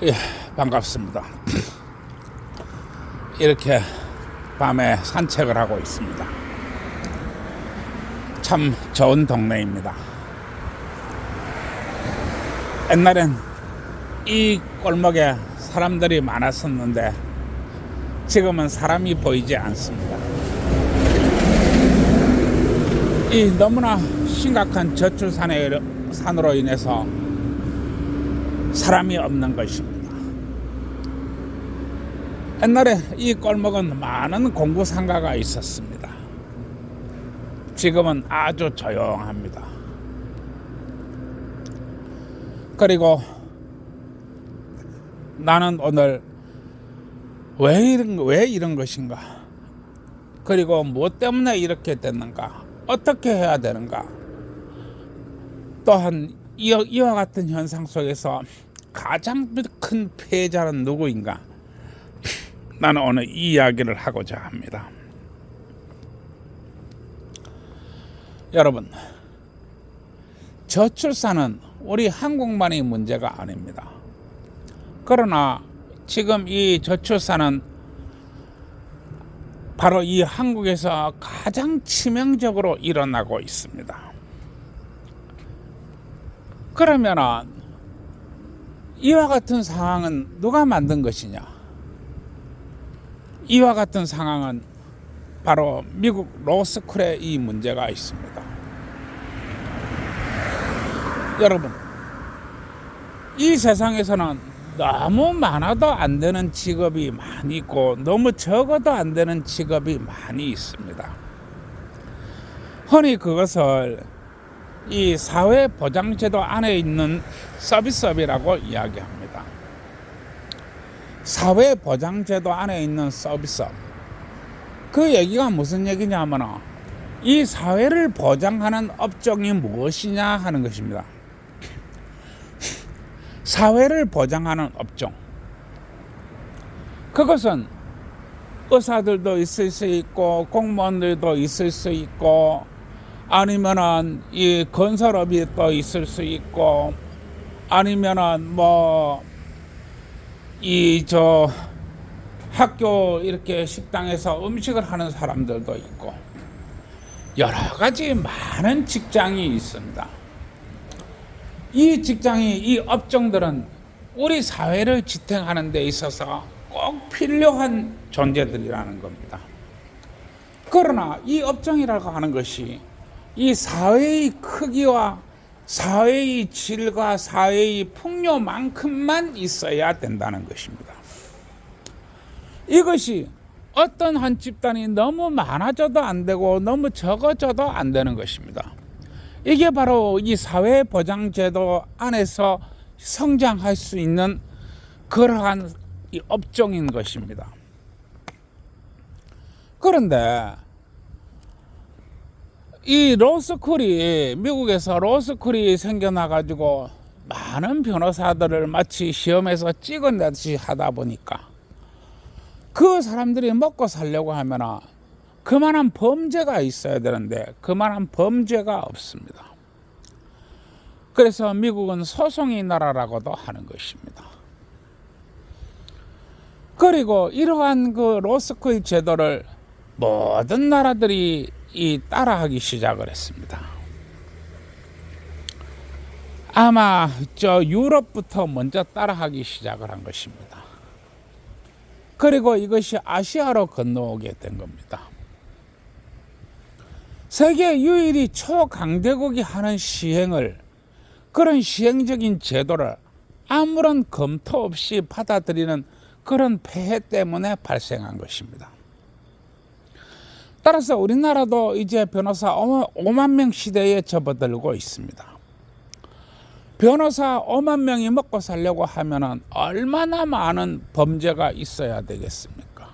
예, 반갑습니다. 이렇게 밤에 산책을 하고 있습니다. 참 좋은 동네입니다. 옛날엔 이 골목에 사람들이 많았었는데 지금은 사람이 보이지 않습니다. 이 너무나 심각한 저출산으로 인해서 사람이 없는 것입니다. 옛날에 이 골목은 많은 공구 상가가 있었습니다. 지금은 아주 조용합니다. 그리고 나는 오늘 왜 이런 것인가? 그리고 무엇 때문에 이렇게 됐는가? 어떻게 해야 되는가? 또한 이와 같은 현상 속에서 가장 큰 피해자는 누구인가? 나는 오늘 이 이야기를 하고자 합니다. 여러분, 저출산은 우리 한국만의 문제가 아닙니다. 그러나 지금 이 저출산은 바로 이 한국에서 가장 치명적으로 일어나고 있습니다. 그러면 이와 같은 상황은 누가 만든 것이냐? 이와 같은 상황은 바로 미국 로스쿨에 이 문제가 있습니다. 여러분, 이 세상에서는 너무 많아도 안 되는 직업이 많이 있고 너무 적어도 안 되는 직업이 많이 있습니다. 흔히 그것을 이 사회보장제도 안에 있는 서비스업이라고 이야기합니다. 사회보장제도 안에 있는 서비스업. 그 얘기가 무슨 얘기냐면 이 사회를 보장하는 업종이 무엇이냐 하는 것입니다. 사회를 보장하는 업종. 그것은 의사들도 있을 수 있고 공무원들도 있을 수 있고 아니면은 이 건설업이 또 있을 수 있고 아니면은 학교 이렇게 식당에서 음식을 하는 사람들도 있고 여러 가지 많은 직장이 있습니다. 이 업종들은 우리 사회를 지탱하는 데 있어서 꼭 필요한 존재들이라는 겁니다. 그러나 이 업종이라고 하는 것이 이 사회의 크기와 사회의 질과 사회의 풍요만큼만 있어야 된다는 것입니다. 이것이 어떤 한 집단이 너무 많아져도 안 되고 너무 적어져도 안 되는 것입니다. 이게 바로 이 사회보장제도 안에서 성장할 수 있는 그러한 이 업종인 것입니다. 그런데 이 로스쿨이 미국에서 로스쿨이 생겨나가지고 많은 변호사들을 마치 시험에서 찍어내듯이 하다 보니까 그 사람들이 먹고 살려고 하면 그만한 범죄가 있어야 되는데 그만한 범죄가 없습니다. 그래서 미국은 소송의 나라라고도 하는 것입니다. 그리고 이러한 그 로스쿨 제도를 모든 나라들이 따라하기 시작을 했습니다. 아마 유럽부터 먼저 따라하기 시작을 한 것입니다. 그리고 이것이 아시아로 건너오게 된 겁니다. 세계 유일이 초강대국이 하는 그런 시행적인 제도를 아무런 검토 없이 받아들이는 그런 폐해 때문에 발생한 것입니다. 따라서 우리나라도 이제 변호사 5만 명 시대에 접어들고 있습니다. 변호사 5만 명이 먹고 살려고 하면 얼마나 많은 범죄가 있어야 되겠습니까?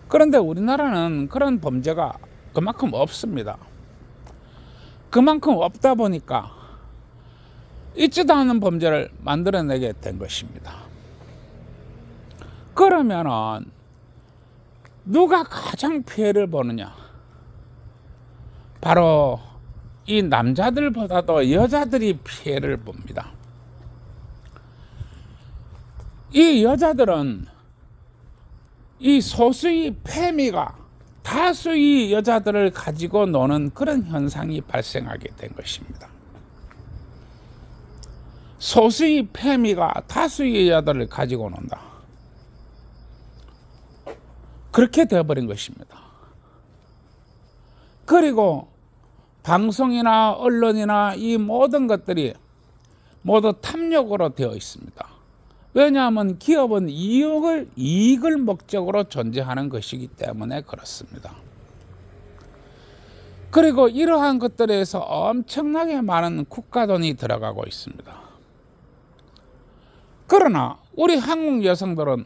그런데 우리나라는 그런 범죄가 그만큼 없습니다. 그만큼 없다 보니까 있지도 않은 범죄를 만들어내게 된 것입니다. 그러면은 누가 가장 피해를 보느냐? 바로 이 남자들보다도 여자들이 피해를 봅니다. 이 여자들은 이 소수의 패미가 다수의 여자들을 가지고 노는 그런 현상이 발생하게 된 것입니다. 소수의 패미가 다수의 여자들을 가지고 논다. 그렇게 되어버린 것입니다. 그리고 방송이나 언론이나 이 모든 것들이 모두 탐욕으로 되어 있습니다. 왜냐하면 기업은 이익을 목적으로 존재하는 것이기 때문에 그렇습니다. 그리고 이러한 것들에서 엄청나게 많은 국가돈이 들어가고 있습니다. 그러나 우리 한국 여성들은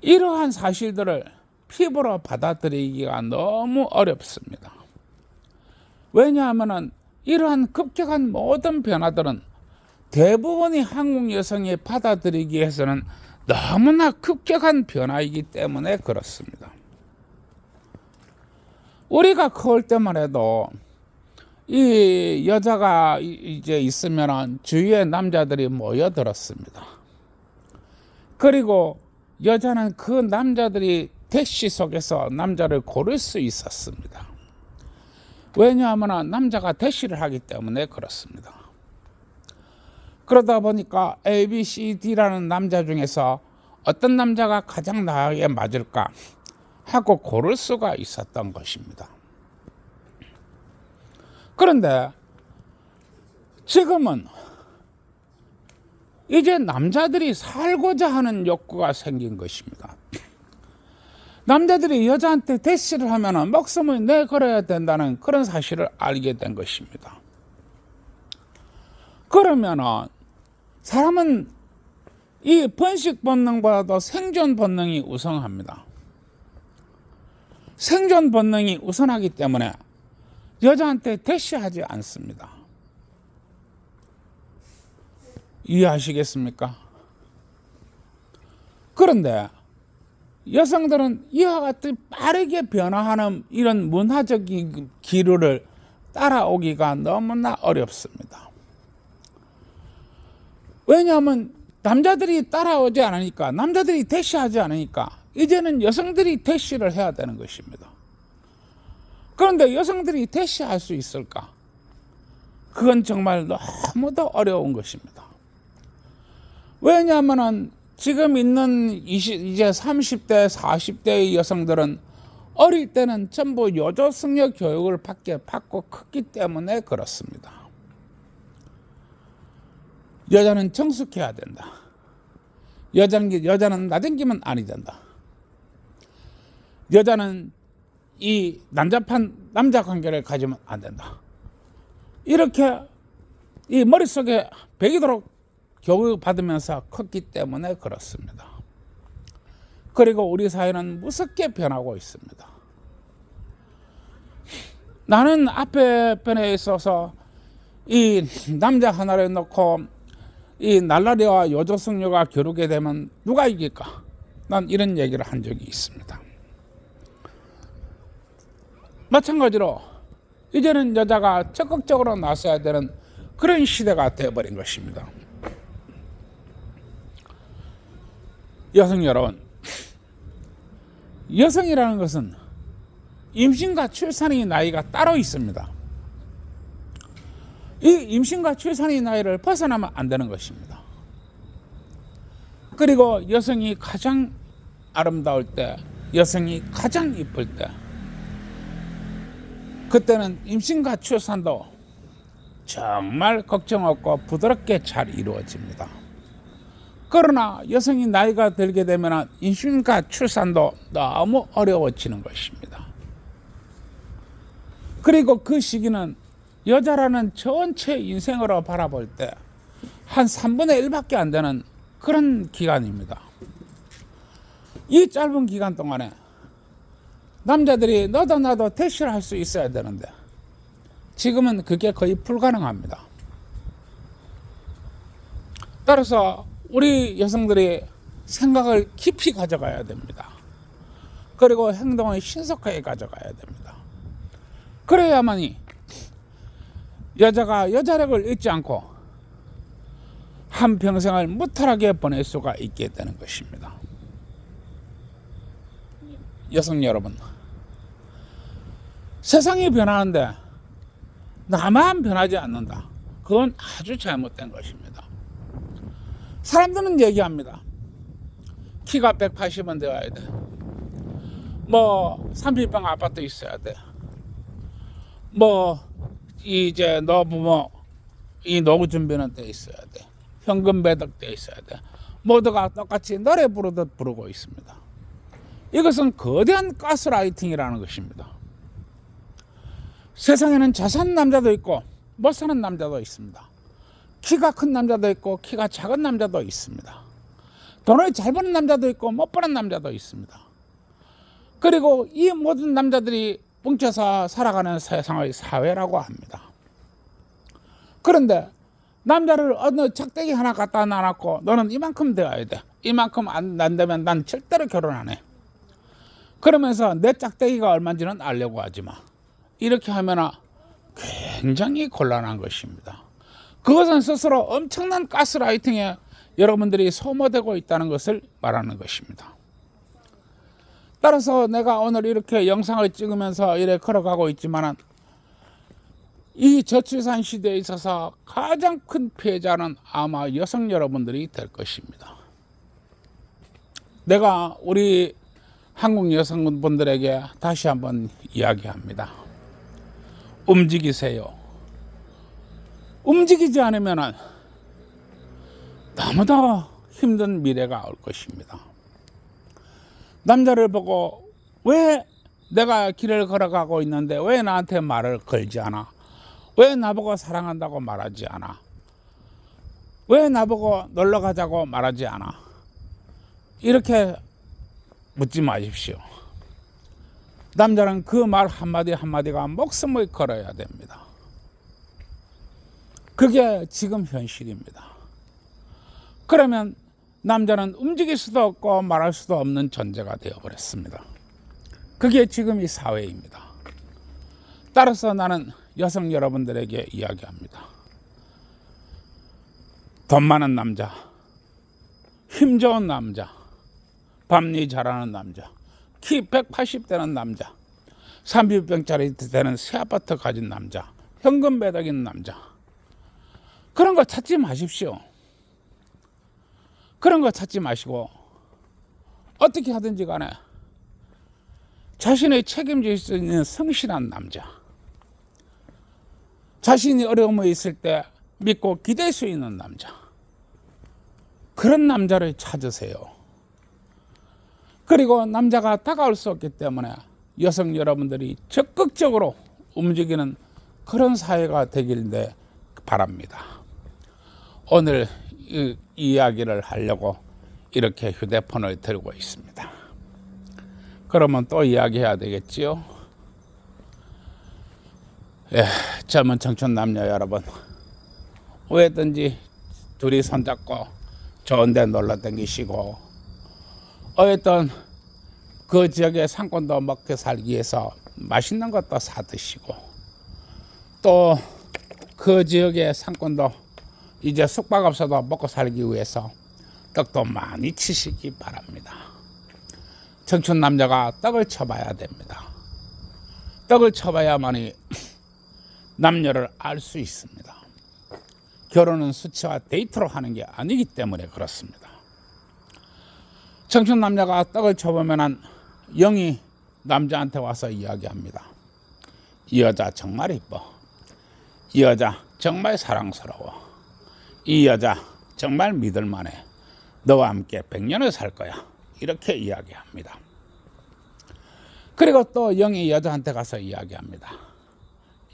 이러한 사실들을 피부로 받아들이기가 너무 어렵습니다. 왜냐하면 이러한 급격한 모든 변화들은 대부분이 한국 여성이 받아들이기 위해서는 너무나 급격한 변화이기 때문에 그렇습니다. 우리가 커올 때만 해도 이 여자가 이제 있으면 주위에 남자들이 모여들었습니다. 그리고 여자는 그 남자들이 대시 속에서 남자를 고를 수 있었습니다. 왜냐하면 남자가 대시를 하기 때문에 그렇습니다. 그러다 보니까 A, B, C, D라는 남자 중에서 어떤 남자가 가장 나에게 맞을까 하고 고를 수가 있었던 것입니다. 그런데 지금은 이제 남자들이 살고자 하는 욕구가 생긴 것입니다. 남자들이 여자한테 대시를 하면 목숨을 내걸어야 된다는 그런 사실을 알게 된 것입니다. 그러면 사람은 이 번식 본능보다도 생존 본능이 우선합니다. 생존 본능이 우선하기 때문에 여자한테 대시하지 않습니다. 이해하시겠습니까? 그런데 여성들은 이와 같이 빠르게 변화하는 이런 문화적인 기류를 따라오기가 너무나 어렵습니다. 왜냐하면 남자들이 따라오지 않으니까, 남자들이 대시하지 않으니까 이제는 여성들이 대시를 해야 되는 것입니다. 그런데 여성들이 대시할 수 있을까? 그건 정말 너무도 어려운 것입니다. 왜냐하면 지금 있는 이제 30대, 40대의 여성들은 어릴 때는 전부 요조승려 교육을 받고 컸기 때문에 그렇습니다. 여자는 정숙해야 된다. 여자는 나댕기면 아니 된다. 여자는 이 난잡한 남자 관계를 가지면 안 된다. 이렇게 이 머릿속에 배기도록 교육을 받으면서 컸기 때문에 그렇습니다. 그리고 우리 사회는 무섭게 변하고 있습니다. 나는 앞에 편에 있어서 이 남자 하나를 놓고 이 날라리와 요조승려가 겨루게 되면 누가 이길까? 난 이런 얘기를 한 적이 있습니다. 마찬가지로 이제는 여자가 적극적으로 나서야 되는 그런 시대가 되어버린 것입니다. 여성 여러분, 여성이라는 것은 임신과 출산의 나이가 따로 있습니다. 이 임신과 출산의 나이를 벗어나면 안 되는 것입니다. 그리고 여성이 가장 아름다울 때, 여성이 가장 이쁠 때, 그때는 임신과 출산도 정말 걱정 없고 부드럽게 잘 이루어집니다. 그러나 여성이 나이가 들게 되면 임신과 출산도 너무 어려워지는 것입니다. 그리고 그 시기는 여자라는 전체 인생으로 바라볼 때 한 3분의 1밖에 안 되는 그런 기간입니다. 이 짧은 기간 동안에 남자들이 너도 나도 대시를 할 수 있어야 되는데 지금은 그게 거의 불가능합니다. 따라서 우리 여성들이 생각을 깊이 가져가야 됩니다. 그리고 행동을 신속하게 가져가야 됩니다. 그래야만이 여자가 여자력을 잃지 않고 한평생을 무탈하게 보낼 수가 있게 되는 것입니다. 여성 여러분, 세상이 변하는데 나만 변하지 않는다. 그건 아주 잘못된 것입니다. 사람들은 얘기합니다. 키가 180은 되어야 돼. 뭐 30평 아파트 있어야 돼. 뭐 이제 너 부모 이 노후 준비는 돼 있어야 돼. 현금 배덕 돼 있어야 돼. 모두가 똑같이 노래 부르듯 부르고 있습니다. 이것은 거대한 가스라이팅이라는 것입니다. 세상에는 자산 남자도 있고 못 사는 남자도 있습니다. 키가 큰 남자도 있고 키가 작은 남자도 있습니다. 돈을 잘 버는 남자도 있고 못 버는 남자도 있습니다. 그리고 이 모든 남자들이 뭉쳐서 살아가는 세상의 사회라고 합니다. 그런데 남자를 어느 작대기 하나 갖다 놔놓고 너는 이만큼 되어야 돼. 이만큼 안 되면 난 절대로 결혼 안 해. 그러면서 내 짝대기가 얼마인지는 알려고 하지 마. 이렇게 하면 굉장히 곤란한 것입니다. 그것은 스스로 엄청난 가스라이팅에 여러분들이 소모되고 있다는 것을 말하는 것입니다. 따라서 내가 오늘 이렇게 영상을 찍으면서 이래 걸어가고 있지만 이 저출산 시대에 있어서 가장 큰 피해자는 아마 여성 여러분들이 될 것입니다. 내가 우리 한국 여성분들에게 다시 한번 이야기합니다. 움직이세요. 움직이지 않으면 너무나 힘든 미래가 올 것입니다. 남자를 보고 왜 내가 길을 걸어가고 있는데 왜 나한테 말을 걸지 않아? 왜 나보고 사랑한다고 말하지 않아? 왜 나보고 놀러 가자고 말하지 않아? 이렇게 묻지 마십시오. 남자는 그 말 한마디 한마디가 목숨을 걸어야 됩니다. 그게 지금 현실입니다. 그러면 남자는 움직일 수도 없고 말할 수도 없는 존재가 되어버렸습니다. 그게 지금 이 사회입니다. 따라서 나는 여성 여러분들에게 이야기합니다. 돈 많은 남자, 힘 좋은 남자, 밤일 잘하는 남자, 키 180 되는 남자, 30평짜리 되는 새 아파트 가진 남자, 현금 배덕인 남자, 그런 거 찾지 마십시오. 그런 거 찾지 마시고 어떻게 하든지 간에 자신의 책임질 수 있는 성실한 남자, 자신이 어려움에 있을 때 믿고 기댈 수 있는 남자, 그런 남자를 찾으세요. 그리고 남자가 다가올 수 없기 때문에 여성 여러분들이 적극적으로 움직이는 그런 사회가 되길 바랍니다. 오늘 이 이야기를 하려고 이렇게 휴대폰을 들고 있습니다. 그러면 또 이야기해야 되겠지요? 젊은 청춘 남녀 여러분, 왜든지 둘이 손잡고 좋은 데 놀러 다니시고 어쨌든 그 지역의 상권도 먹고 살기 위해서 맛있는 것도 사 드시고 또 그 지역의 상권도 이제 숙박업소도 먹고 살기 위해서 떡도 많이 치시기 바랍니다. 청춘 남자가 떡을 쳐봐야 됩니다. 떡을 쳐봐야만이 남녀를 알 수 있습니다. 결혼은 수치와 데이트로 하는 게 아니기 때문에 그렇습니다. 청춘 남자가 떡을 쳐보면 영이 남자한테 와서 이야기합니다. 이 여자 정말 이뻐. 이 여자 정말 사랑스러워. 이 여자 정말 믿을만해. 너와 함께 100년을 살 거야. 이렇게 이야기합니다. 그리고 또 영이 여자한테 가서 이야기합니다.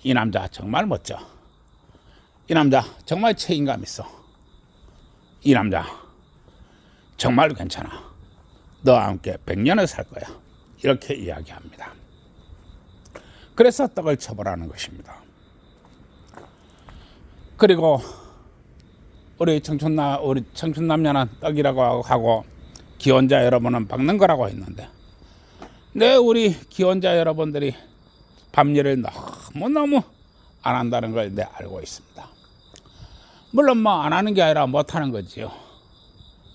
이 남자 정말 멋져. 이 남자 정말 책임감 있어. 이 남자 정말 괜찮아. 너와 함께 100년을 살 거야. 이렇게 이야기합니다. 그래서 떡을 쳐보라는 것입니다. 그리고 우리 청춘 남녀는 떡이라고 하고 기혼자 여러분은 박는 거라고 했는데, 우리 기혼자 여러분들이 밤일을 너무너무 안 한다는 걸 알고 있습니다. 물론 뭐 안 하는 게 아니라 못 하는 거지요.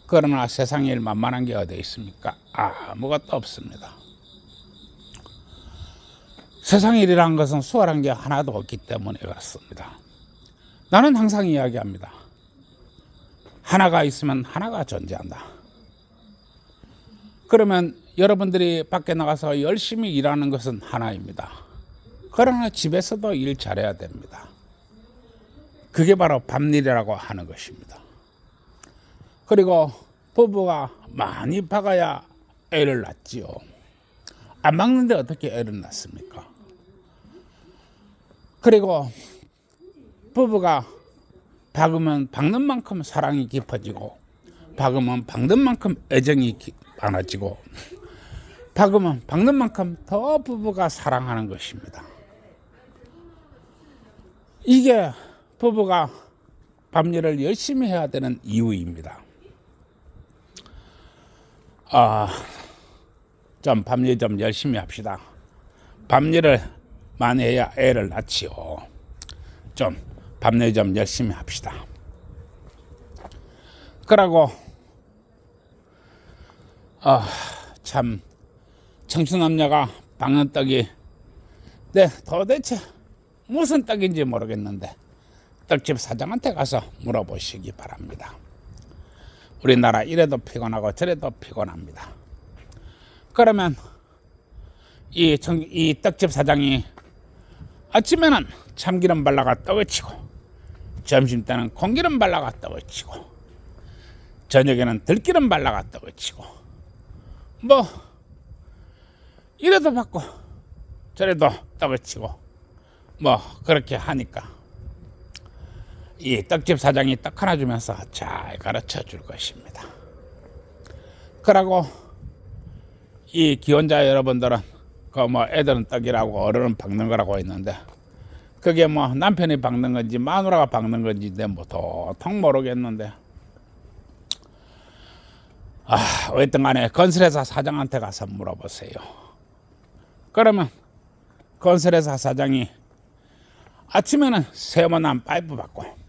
그러나 세상에 일 만만한 게 어디 있습니까? 아무것도 없습니다. 세상 일이란 것은 수월한 게 하나도 없기 때문에 그렇습니다. 나는 항상 이야기합니다. 하나가 있으면 하나가 존재한다. 그러면 여러분들이 밖에 나가서 열심히 일하는 것은 하나입니다. 그러나 집에서도 일 잘해야 됩니다. 그게 바로 밤일이라고 하는 것입니다. 그리고 부부가 많이 박아야 애를 낳지요. 안 박는데 어떻게 애를 낳습니까? 그리고 부부가 박으면 박는 만큼 사랑이 깊어지고, 박으면 박는 만큼 애정이 많아지고, 박으면 박는 만큼 더 부부가 사랑하는 것입니다. 이게 부부가 밤일을 열심히 해야 되는 이유입니다. 좀 밤일 좀 열심히 합시다. 밤일을 많이 해야 애를 낳지요. 좀 밤일 좀 열심히 합시다. 그러고 참 청춘남녀가 박는 떡이 도대체 무슨 떡인지 모르겠는데 떡집 사장한테 가서 물어보시기 바랍니다. 우리나라 이래도 피곤하고 저래도 피곤합니다. 그러면 이 떡집 사장이 아침에는 참기름 발라가 떡을 치고, 점심 때는 콩기름 발라가 떡을 치고, 저녁에는 들기름 발라가 떡을 치고, 뭐 이래도 받고 저래도 떡을 치고 뭐 그렇게 하니까 이 떡집 사장이 떡 하나 주면서 잘 가르쳐 줄 것입니다. 그러고 이 기혼자 여러분들은 뭐 애들은 떡이라고 어른은 박는 거라고 했는데, 그게 뭐 남편이 박는 건지 마누라가 박는 건지 뭐 도통 모르겠는데, 어쨌든 간에 건설회사 사장한테 가서 물어보세요. 그러면 건설회사 사장이 아침에는 세모난 파이프 받고,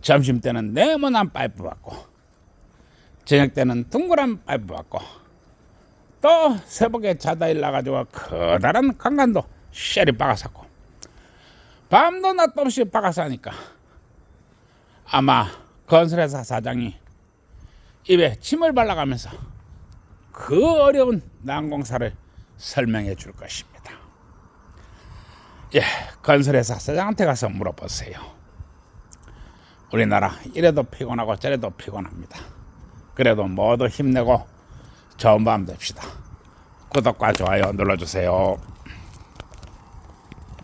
점심 때는 네모난 파이프 받고, 저녁 때는 둥그란 파이프 받고, 또 새벽에 자다 일어나가지고 커다란 강간도 쉐리 박아쌌고, 밤도 낮도 없이 박아싸니까 아마 건설회사 사장이 입에 침을 발라가면서 그 어려운 난공사를 설명해 줄 것입니다. 건설회사 사장한테 가서 물어보세요. 우리나라 이래도 피곤하고 저래도 피곤합니다. 그래도 모두 힘내고 좋은 밤 됩시다. 구독과 좋아요 눌러주세요.